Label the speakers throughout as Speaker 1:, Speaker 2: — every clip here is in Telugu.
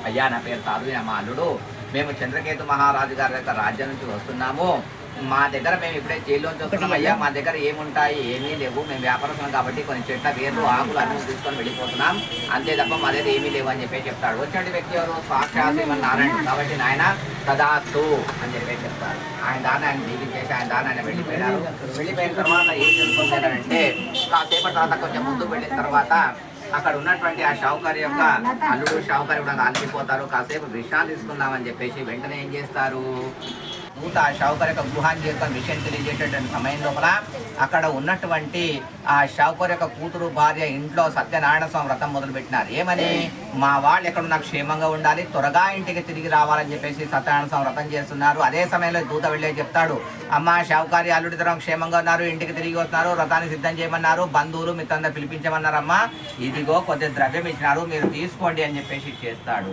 Speaker 1: అయ్యా నా పేరు తాదు మా అల్లుడు, మేము చంద్రకేతు మహారాజు గారి యొక్క రాజ్యం నుంచి వస్తున్నాము. మా దగ్గర మేము ఇప్పుడే జైల్లోంచి వస్తున్నాం అయ్యా. మా దగ్గర ఏముంటాయి, ఏమీ లేవు. మేము వ్యాపారస్తున్నాం కాబట్టి కొన్ని చెట్ల వేర్లు ఆకులు అన్ని తీసుకొని వెళ్ళిపోతున్నాం, అంతే తప్ప మా దగ్గర ఏమీ లేవు అని చెప్పి చెప్తాడు. వచ్చిన వ్యక్తి ఎవరు? సాక్షాత్ నారాయణ. కాబట్టి నాయన తదాస్తు అని చెప్పి చెప్తారు. ఆయన దాన్ని ఆయన దీపించేసి ఆయన దాన్ని ఆయన వెళ్ళిపోయినారు. వెళ్ళిపోయిన తర్వాత ఏం జరుగుతుందంటే కాసేపటి తర్వాత కొంచెం ముందుకు వెళ్ళిన తర్వాత అక్కడ ఉన్నటువంటి ఆ షావుకారి యొక్క అల్లుడు షావుకారి కూడా అలసిపోతారు. కాసేపు విశ్రాంతి తీసుకుందామని చెప్పేసి వెంటనే ఏం చేస్తారు, దూత ఆ షావుకారి యొక్క గృహాన్ని చేరుకొని విషయం తెలియజేసేటువంటి సమయం లోపల అక్కడ ఉన్నటువంటి ఆ షావుకారి యొక్క కూతురు భార్య ఇంట్లో సత్యనారాయణ స్వామి వ్రతం మొదలుపెట్టినారు. ఏమని, మా వాళ్ళు ఎక్కడున్నా క్షేమంగా ఉండాలి, త్వరగా ఇంటికి తిరిగి రావాలని చెప్పేసి సత్యనారాయణ స్వామి వ్రతం చేస్తున్నారు. అదే సమయంలో దూత వెళ్ళే చెప్తాడు, అమ్మ షావుకారి అల్లుడి తరం క్షేమంగా ఉన్నారు, ఇంటికి తిరిగి వస్తున్నారు, వ్రతాన్ని సిద్ధం చేయమన్నారు, బంధువులు మిత్రంగా పిలిపించమన్నారమ్మా, ఇదిగో కొద్ది ద్రవ్యం ఇచ్చినారు, మీరు తీసుకోండి అని చెప్పేసి చేస్తాడు.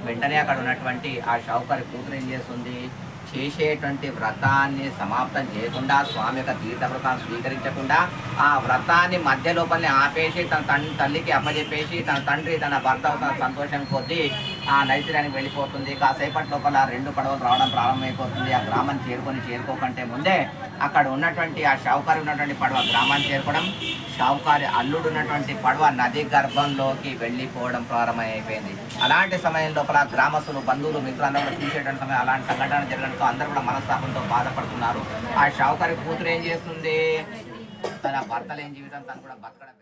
Speaker 1: వెంటనే అక్కడ ఉన్నటువంటి ఆ షావుకారి కూతురు ఏం చేస్తుంది, చేసేటువంటి వ్రతాన్ని సమాప్తం చేయకుండా, స్వామి యొక్క తీర్థ వ్రతాన్ని స్వీకరించకుండా ఆ వ్రతాన్ని మధ్య లోపలనే ఆపేసి తన తల్లికి అప్పచెప్పేసి తన తండ్రి తన భర్త తన సంతోషం కొద్దీ ఆ నైతిరానికి వెళ్ళిపోతుంది. కాసేపటి లోపల 2 పడవలు రావడం ప్రారంభమైపోతుంది. ఆ గ్రామాన్ని చేరుకోకంటే ముందే అక్కడ ఉన్నటువంటి ఆ షావుకారి ఉన్నటువంటి పడవ గ్రామాన్ని చేరుకోవడం, షావుకారి అల్లుడు ఉన్నటువంటి పడవ నది గర్భంలోకి వెళ్ళిపోవడం ప్రారంభమైపోయింది. అలాంటి సమయం లోపల గ్రామస్తులు బంధువులు మిత్రులందరూ చూసేటువంటి సమయం అలాంటి సంఘటన జరగడంతో అందరూ కూడా మనస్తాపంతో బాధపడుతున్నారు. ఆ షావుకారి కూతురు ఏం చేస్తుంది, తన భర్త లేని జీవితం తను కూడా బతకడం